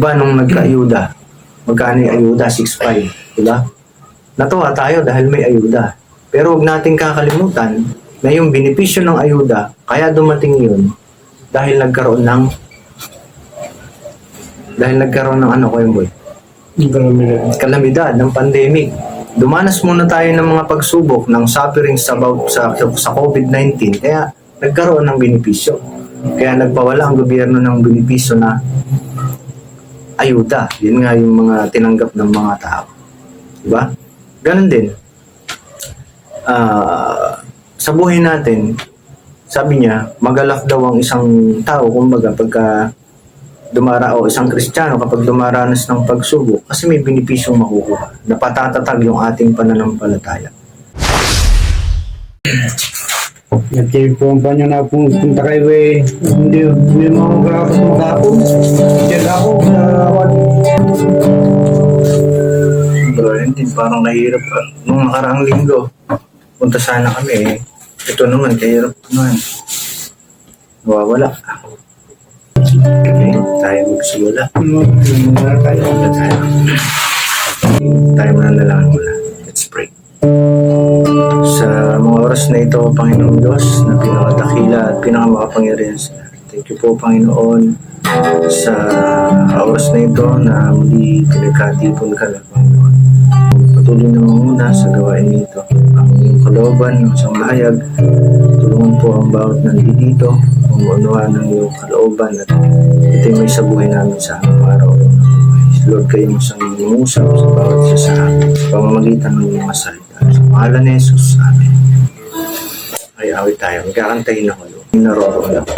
Diba nung nagka-ayuda, magkano yung ayuda? 6.5, diba? Natuwa tayo dahil may ayuda. Pero huwag nating kakalimutan na yung benepisyo ng ayuda, kaya dumating yun dahil nagkaroon ng ano ko yung boy? Kalamidad ng pandemic. Dumanas muna tayo ng mga pagsubok ng sufferings about sa COVID-19, kaya nagkaroon ng benepisyo. Kaya nagpawala ang gobyerno ng benepisyo na ayuda. Yun nga yung mga tinanggap ng mga tao. Diba? Ganun din. Sa buhay natin, sabi niya, magalak daw ang isang tao, kumbaga, pagka isang Kristiyano kapag dumaranas ng pagsubok, kasi may benepisyong makukuha. Napatatatag yung ating pananampalataya. Nagtipumpa nyo na punta kayo eh. Hindi mo makapon. Diyan ako sa awan. Bro, hindi parang nahirap. Nung nakaraang linggo, punta sana kami eh. Ito naman, kahirap naman. Nawawala. Okay, tayo magsimula. Tayo na lang muna. Let's pray. Sa mga oras na ito, Panginoong Diyos, na pinakadakila at pinakamakapangyarihan sa lahat. Thank you po, Panginoon, sa oras na ito na muli pinagkatipon ka na, Panginoon. Patuloy na muna sa gawain nito. Ang iyong kalooban ng isang mahayag, tulungan po ang bawat nandito, umuunawaan ng iyong kalooban at ito'y may sa buhay namin sa araw-araw. Lord, kayo mo sa ngusap sa bawat isa sa amin, sa pamamagitan ng iyong masalita. Sa pangalan ni Jesus, amen. Ay, awit tayo. Magkakantahin ako. Naroroon ako.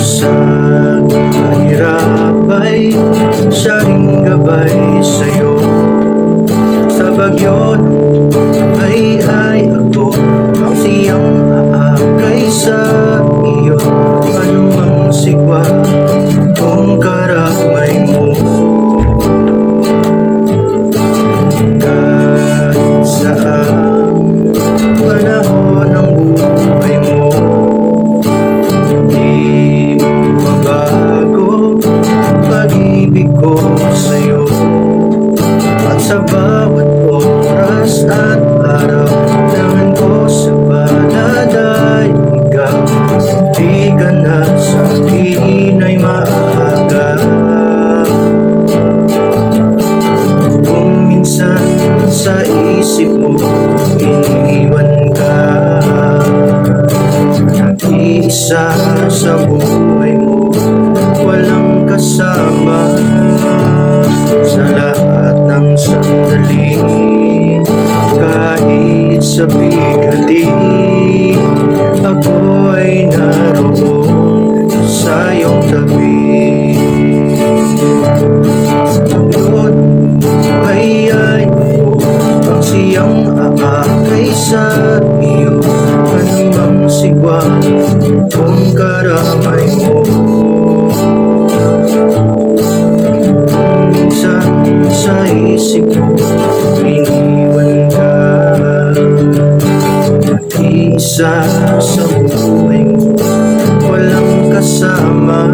Sa mahirap ay siya ring gabay sa'yo. Sa bagyo ay ako ang siyang aakay sa iyo. Anumang sigwa kung karamay mo, kahit saan panahon ng buhay mo, hindi mabago pag-ibig ko sa'yo. At sa bawat oras at araw, tangan ko sa balad ay ikaw. Di ka na sa akin ay maaga. Kung minsan sa isip mo iniwan ka, nag-iisa sa buhay mo, walang kasama sa lahat ng sandali. Kahit sa bigati, ako ay naroon sa iyong tabi. Lord, ay mo ang siyang aakay sa iyo. Anumang sigwa kung karamay mo, minsan sa isip mo iniwan ka. Nag-iisa sa buhay mo, walang kasama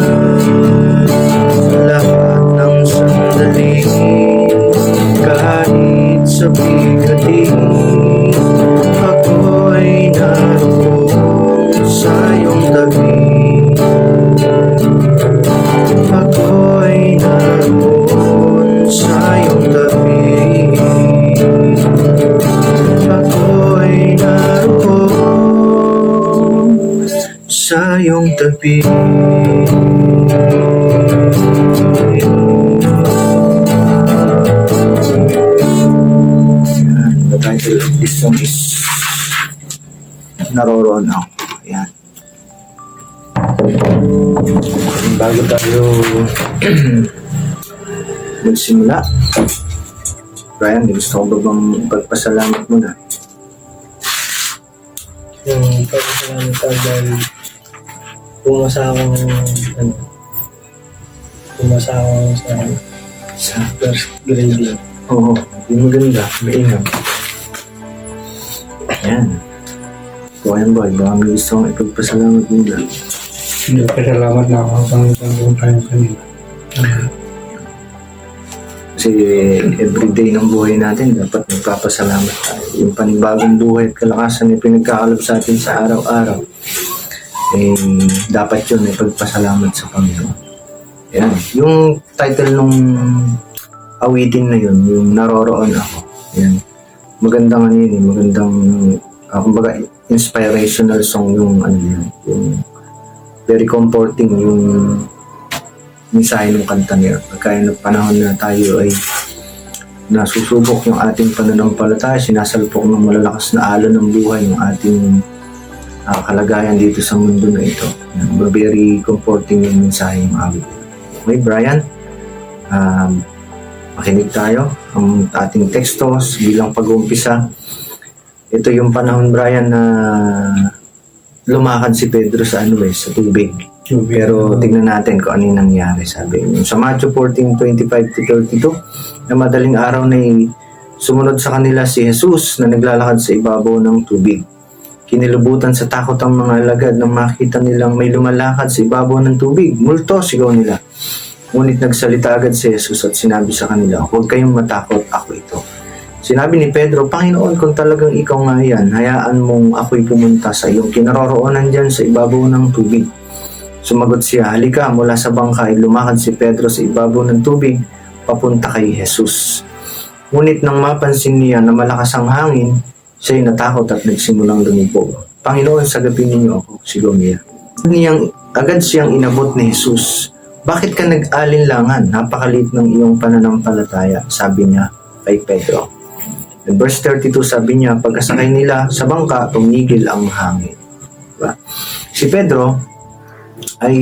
sa lahat ng sandali. Kahit sa bigati, ako ay naroon sa iyong tabi. Ako ay naroon sa iyong tabi. Ako ay naroon sa iyong tabi. Ayan, the title of this song is Naroroon Ako. Ayan. Bago tayo magsimula, Brian, gusto ko ba bang pagpasalamat mo na? Yung pagkasalamat ka dahil pumasa akong sa first grade. Oo, hindi maganda. Mainam. Ayan. Kuya boy, baka may gusto kong ipagpasalamat muna. Salamat na ako pang tayo kanina. Kasi everyday ng buhay natin, dapat magpapasalamat tayo. Yung panibagong buhay at kalakasan na pinagkakalab sa atin sa araw-araw, eh, dapat yun ay pagpasalamat sa Panginoon. Yan. Yung title nung awitin na yun, yung naroroon ako. Yan. Magandang ano yun, magandang, kumbaga, inspirational song yung ano yun, yung very comforting yung mensahe ng kanta niya. Pagkaya ng panahon na tayo ay nasusubok yung ating pananampalataya, sinasalpok ng malalakas na alon ng buhay yung ating kalagayan dito sa mundo na ito. Very comforting yung mensahe ng awit. Okay, Brian? Makinig tayo ang ating tekstos bilang pag-uumpisa. Ito yung panahon, Brian, na lumakad si Pedro sa sa tubig. Pero tignan natin kung ano yung nangyari, sabi niyo. Sa Matthew 14:25-32, na madaling araw na sumunod sa kanila si Jesus na naglalakad sa ibabaw ng tubig. Kinilubutan sa takot ang mga alagad nang makita nilang may lumalakad sa ibabaw ng tubig. Multo, sigaw nila. Ngunit nagsalita agad si Jesus at sinabi sa kanila, "Huwag kayong matakot, ako ito." Sinabi ni Pedro, "Panginoon, kung talagang ikaw nga yan, hayaan mong ako'y pumunta sa iyong kinaroroonan dyan sa ibabaw ng tubig." Sumagot siya, "Halika." Mula sa bangka ay lumakad si Pedro sa ibabaw ng tubig papunta kay Jesus. Ngunit nang mapansin niya na malakas ang hangin, siya'y natakot at nagsimulang lumubog. "Panginoon, sagapin ninyo ako," sigaw niya. Agad siyang inabot ni Jesus. "Bakit ka nag-alinlangan? Napakaliit ng iyong pananampalataya," sabi niya kay Pedro. In verse 32, sabi niya, pagkasakay nila sa bangka, tumigil ang hangin. Diba? Si Pedro ay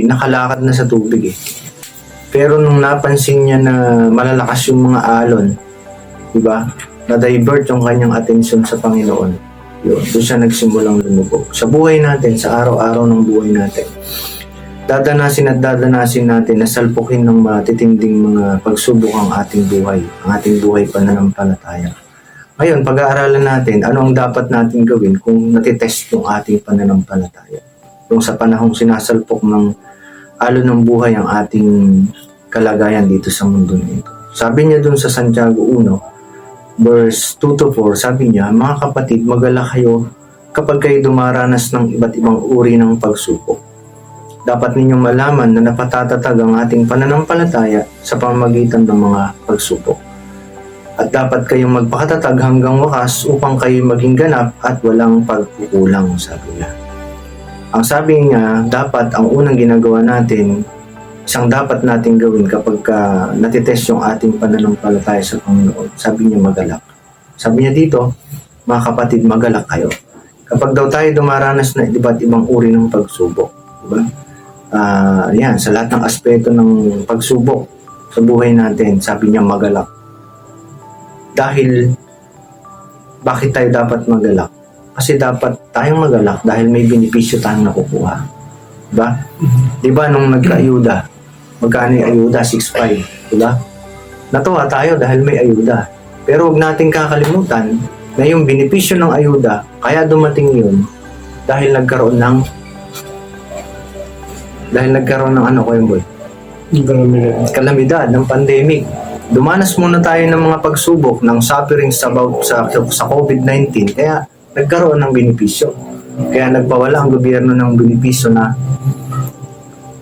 nakalakad na sa tubig eh. Pero nung napansin niya na malalakas yung mga alon, diba? Na-divert yung kanyang atensyon sa Panginoon. Yun, doon siya nagsimulang lumubog. Sa buhay natin, sa araw-araw ng buhay natin, dadanasin natin na salpukin ng matitinding mga pagsubok ang ating buhay pananampalataya. Ngayon, pag-aaralan natin ano ang dapat natin gawin kung natitest yung ating pananampalataya. Yung sa panahong sinasalpok ng alon ng buhay ang ating kalagayan dito sa mundo nito. Sabi niya dun sa Santiago 1, verse 2-4, sabi niya, "Mga kapatid, mag-alala kayo kapag kayo dumaranas ng iba't ibang uri ng pagsubok. Dapat ninyong malaman na napatatatag ang ating pananampalataya sa pamamagitan ng mga pagsubok. At dapat kayong magpakatatag hanggang wakas upang kayo maging ganap at walang pagkukulang," sabi niya. Ang sabi niya, dapat ang unang ginagawa natin, isang dapat natin gawin kapag natitest yung ating pananampalataya sa Panginoon, sabi niya magalak. Sabi niya dito, "Mga kapatid, magalak kayo." Kapag daw tayo dumaranas na iba't ibang uri ng pagsubok, diba? Yan, sa lahat ng aspeto ng pagsubok sa buhay natin, sabi niya magalak. Dahil, bakit tayo dapat magalak? Kasi dapat tayong magalak dahil may benepisyo tayong nakukuha. Diba? Diba nung nagka-ayuda, magkano yung ayuda? 6.5. Diba? Natuwa tayo dahil may ayuda. Pero huwag nating kakalimutan na yung benepisyo ng ayuda, kaya dumating yun dahil nagkaroon ng ano ko yung boy? Kalamidad ng pandemic. Dumanas muna tayo ng mga pagsubok ng suffering sa COVID-19, kaya nagkaroon ng benepisyo. Kaya nagpawala ang gobyerno ng benepisyo na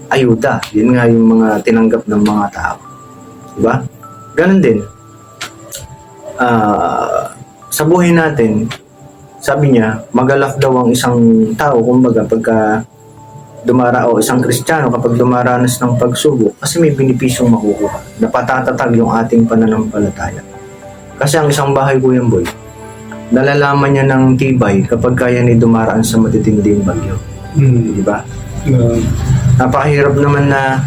ayuda. Yun nga yung mga tinanggap ng mga tao. Diba? Ganun din. Sa buhay natin, sabi niya, magalak daw ang isang tao, kumbaga pagka isang Kristiyano kapag dumaranas ng pagsubok kasi may benepisyong makukuha. Napatatatag yung ating pananampalataya. Kasi ang isang bahay, Kuya Boy, nalalaman niya ng tibay kapag kaya ni dumaraan sa matitinding bagyo. Di ba? Napakahirap naman na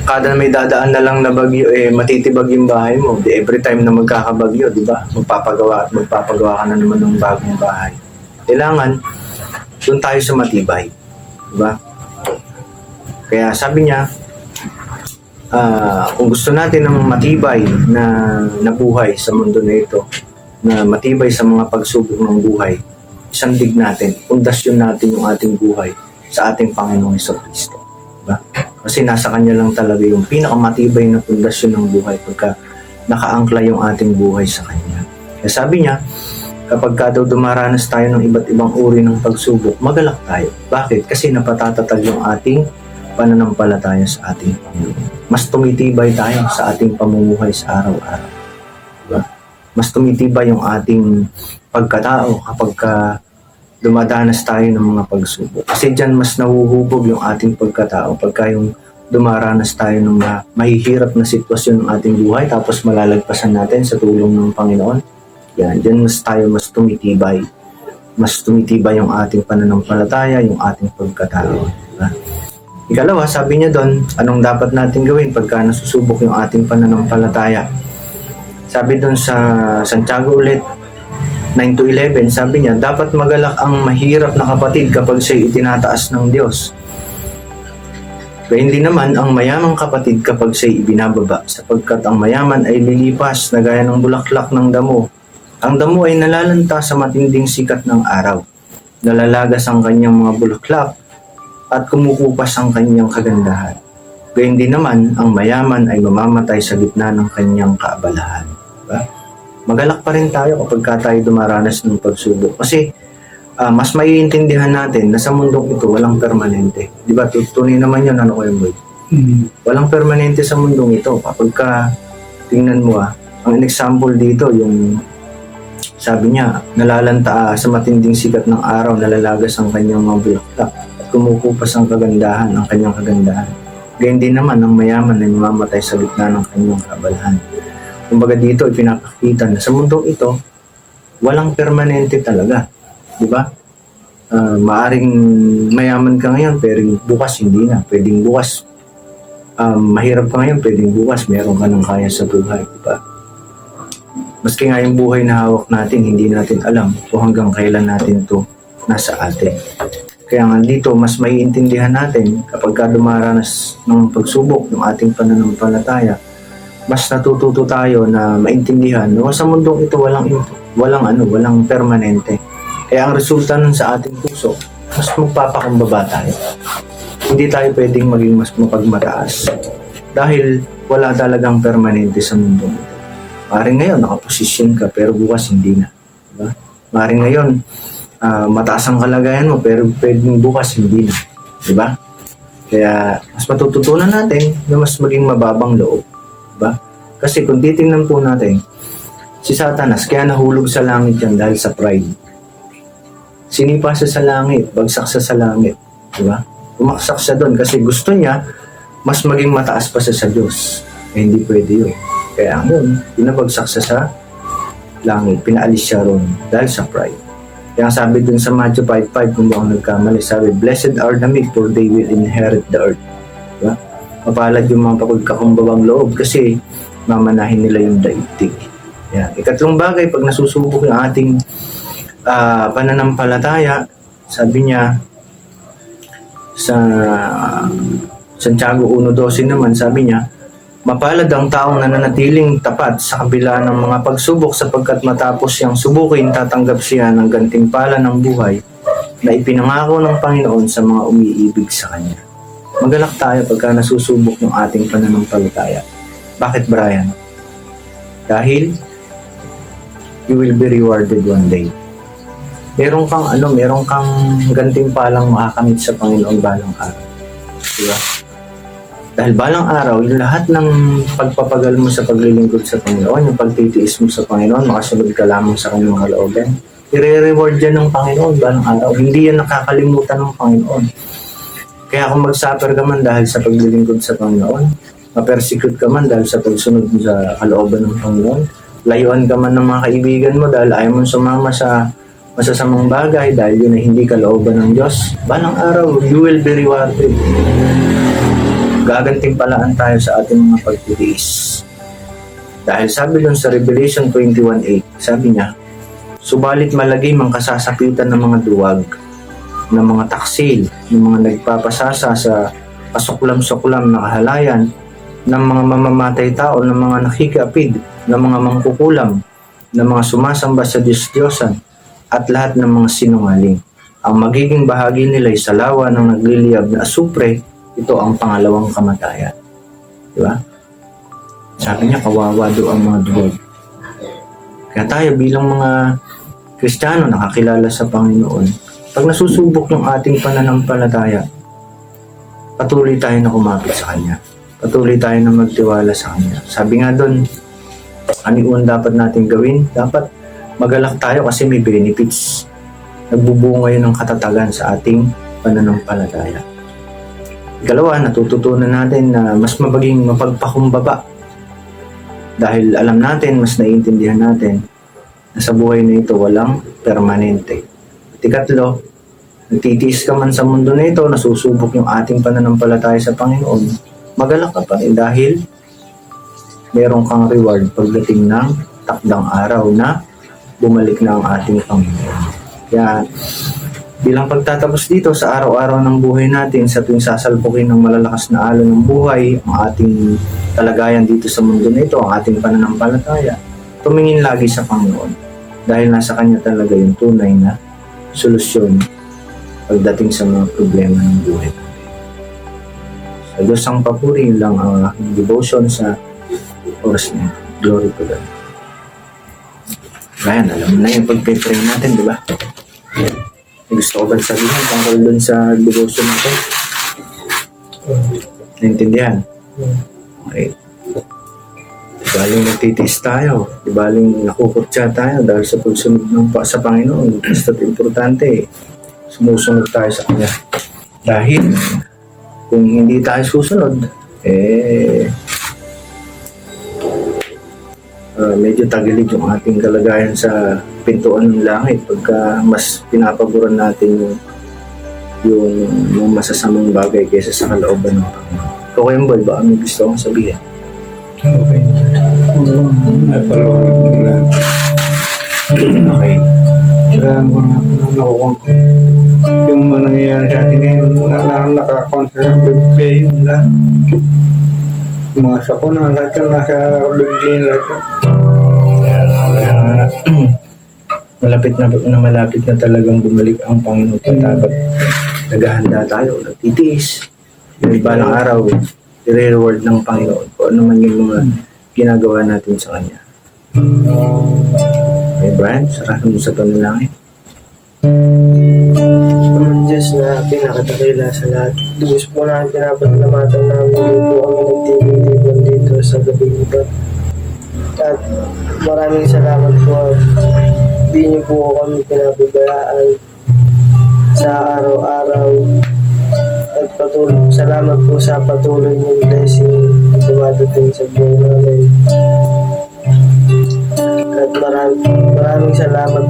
kada may dadaan na lang na bagyo, matitibag yung bahay mo. Every time na magkakabagyo, di ba? Magpapagawa ka na naman ng bagong bahay. Kailangan, doon tayo sa matibay. Di ba? Kaya sabi niya, kung gusto natin ng matibay na buhay sa mundo na ito, na matibay sa mga pagsubok ng buhay, isandig natin, pundasyon natin yung ating buhay sa ating Panginoong Jesucristo. Diba? Kasi nasa Kanya lang talaga yung pinakamatibay na pundasyon ng buhay pagka nakaangkla yung ating buhay sa Kanya. Kaya sabi niya, kapag daw dumaranas tayo ng iba't ibang uri ng pagsubok, magalak tayo. Bakit? Kasi napatatatag yung ating pananampalataya sa ating Panginoon. Mas tumitibay tayo sa ating pamumuhay sa araw-araw. Diba? Mas tumitibay yung ating pagkatao kapag dumadanas tayo ng mga pagsubok. Kasi dyan mas nahuhubog yung ating pagkatao pagka yung dumaranas tayo ng mahihirap na sitwasyon ng ating buhay tapos malalagpasan natin sa tulong ng Panginoon. Yan, dyan mas tumitibay. Mas tumitibay yung ating pananampalataya, yung ating pagkatao. Diba? Ikalawa, sabi niya doon, anong dapat natin gawin pagka nasusubok yung ating pananampalataya? Sabi doon sa Santiago ulit, 9-11, sabi niya, dapat magalak ang mahirap na kapatid kapag siya'y itinataas ng Diyos. Kaya hindi naman ang mayamang kapatid kapag siya'y ibinababa, sapagkat ang mayaman ay lilipas na gaya ng bulaklak ng damo. Ang damo ay nalalanta sa matinding sikat ng araw. Nalalagas ang kanyang mga bulaklak at kumukupas ang kanyang kagandahan. Gayun din naman, ang mayaman ay mamamatay sa gitna ng kanyang kaabalahan. Diba? Magalak pa rin tayo kapag tayo dumaranas ng pagsubok. Kasi mas maiintindihan natin na sa mundong ito walang permanente. Diba? Tunay naman yun, ano ko yun, walang permanente sa mundong ito. Kapag tingnan mo, ang example dito, yung sabi niya, nalalanta sa matinding sikat ng araw, nalalagas ang kanyang mga bulaklak at kumukupas ang kagandahan, ang kanyang kagandahan. Gayun din naman, ang mayaman ay mamamatay sa gitna ng kanyang kaabalahan. Kumbaga dito, ipinapakita na sa mundong ito, walang permanente talaga. Di ba? Maaring mayaman ka ngayon, pero bukas hindi na. Pwedeng bukas, mahirap ka ngayon, pwedeng bukas, meron ka ng kaya sa buhay. Di ba? Maski nga yung buhay na hawak natin, hindi natin alam kung hanggang kailan natin to nasa atin. Kaya nga dito, mas maiintindihan natin kapag dumaranas ng pagsubok ng ating pananampalataya, mas natututo tayo na maintindihan na sa mundong ito walang permanente. Kaya ang resulta nun sa ating puso, mas magpapakumbaba tayo. Hindi tayo pwedeng maging mas mapagmataas dahil wala talagang permanente sa mundong ito. Maring ngayon, nakaposisyon ka, pero bukas hindi na. Diba? Maring ngayon, mataas ang kalagayan mo, pero pwedeng bukas hindi na. Diba? Kaya, mas matututunan natin na mas maging mababang loob. Diba? Kasi kung titingnan po natin, si Satanas, kaya nahulog sa langit yan dahil sa pride. Sinipa siya sa langit, bagsak siya sa langit. Diba? Umaksak siya doon kasi gusto niya, mas maging mataas pa siya sa Diyos. Eh, hindi pwede yun. Kaya yun, pinabagsak siya sa langit, pinaalis siya ron dahil sa pride. Kaya sabi dun sa Matthew 5:5, kung di ako nagkamali, sabi, blessed are the meek, for they will inherit the earth. Diba? Mapalad yung mga pagkakumbabang loob kasi mamanahin nila yung daigdig. Yan. Ikatlong bagay, pag nasusubok yung ating pananampalataya, sabi niya sa Santiago 1:12 naman, sabi niya, mapalad ang taong nananatiling tapat sa kabila ng mga pagsubok sapagkat matapos siyang subukin, tatanggap siya ng gantimpala ng buhay na ipinangako ng Panginoon sa mga umiibig sa Kanya. Magalak tayo pagka nasusubok ng ating pananampalataya. Bakit, Brian? Dahil you will be rewarded one day. Meron kang gantimpalang makakamit sa Panginoon balang araw. Diba? Dahil balang araw, yung lahat ng pagpapagal mo sa paglilingkod sa Panginoon, yung pagtitiis mo sa Panginoon, makasunod ka lamang sa kanyang kalooban, i-reward yan ng Panginoon balang araw. Hindi yan nakakalimutan ng Panginoon. Kaya kung mag-suffer ka man dahil sa paglilingkod sa Panginoon, ma-persecute ka man dahil sa pagsunod mo sa kalooban ng Panginoon, layuan ka man ng mga kaibigan mo dahil ayaw mo sumama sa masasamang bagay dahil yun ay hindi kalooban ng Diyos, balang araw, you will be rewarded. Gagantimpalaan tayo sa ating mga pagtitiis. Dahil sabi dun sa Revelation 21:8, sabi niya, subalit malagim ang kasasapitan ng mga duwag, ng mga taksil, ng mga nagpapasasa sa kasuklam-suklam na kahalayan, ng mga mamamatay tao, ng mga nakikiapid, ng mga mangkukulam, ng mga sumasamba sa Diyos-Diyosan, at lahat ng mga sinungaling. Ang magiging bahagi nila ay sa lawa ng nagliliyab na asupre, ito ang pangalawang kamatayan. Di ba? Sabi niya, kawawa do ang mga duwag. Kaya tayo bilang mga Kristiyano nakakilala sa Panginoon, pag nasusubok yung ating pananampalataya, patuloy tayo na kumapit sa Kanya. Patuloy tayo na magtiwala sa Kanya. Sabi nga doon, ano yung dapat natin gawin? Dapat magalak tayo kasi may benefits. Nagbubunga yun ng katatagan sa ating pananampalataya. Ikalawa, natututunan natin na mas maging mapagpakumbaba. Dahil alam natin, mas naiintindihan natin na sa buhay na ito walang permanente. At ikatlo, nagtitiis ka man sa mundo na ito, nasusubok yung ating pananampalataya sa Panginoon, magalak ka pa rin dahil meron kang reward pagdating ng takdang araw na bumalik na ang ating Panginoon. Kaya bilang pagtatapos dito sa araw-araw ng buhay natin, sa tuwing sasalpukin ng malalakas na alon ng buhay, ang ating kalagayan dito sa mundo na ito, ang ating pananampalataya, tumingin lagi sa Panginoon dahil nasa Kanya talaga yung tunay na solusyon pagdating sa mga problema ng buhay. Sa Diyos ang papuri, yun lang ang aking devotion sa oras na ito. Glory to God. Ayan, alam mo na yung pagpe-pray natin, di ba? Gusto ko ba sabihin tungkol dun sa devotion natin? Naintindihan? Okay. Di baling nagtitiis tayo. Di baling nakukutsa tayo dahil sa pagsunod sa Panginoon. Basta't importante, sumusunod tayo sa Kanya. Dahil kung hindi tayo susunod, medyo tagilid yung ating kalagayan sa pintuan ng langit pagka mas pinapaboran natin yung masasamang bagay kaysa sa kalooban ng Panginoon. Okay, boy, baka may gusto kong sabihin? Okay. Ay, palawag na. Okay. Kaya mo na nakukuha ko. Yung mga nangyayari sa atin ngayon, naka-conservative pay yung lahat. Yung mga sakuna, lahat yung nasa bigyan lahat. Malapit na talagang bumalik ang Panginoon. Dapat naghahanda tayo, nagtitiis. Yung balang araw, i-reward ng Panginoon kung ano man yung mga ginagawa natin sa Kanya. Okay, Brian, sarapin mo sa panalangin. Diyos na pinakatakila sa lahat. Dubos po na ang pinapasalamatan namin po kami nagtibig-tibig dito sa gabi ito. At maraming salamat po. Hindi niyo po kami pinapabayaan sa araw-araw. At salamat po sa patuloy niyong blessing na dumadating sa buhay namin. At maraming salamat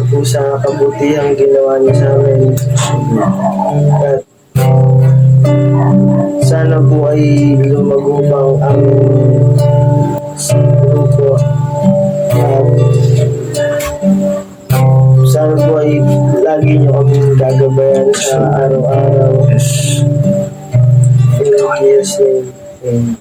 po sa kabutihang ginawa niyo sa amin. At sana po ay lumago pa ang aming grupo. At sana po ay lagi niyo kami gagabayan sa araw-araw. Yes. In Jesus' name. Amen.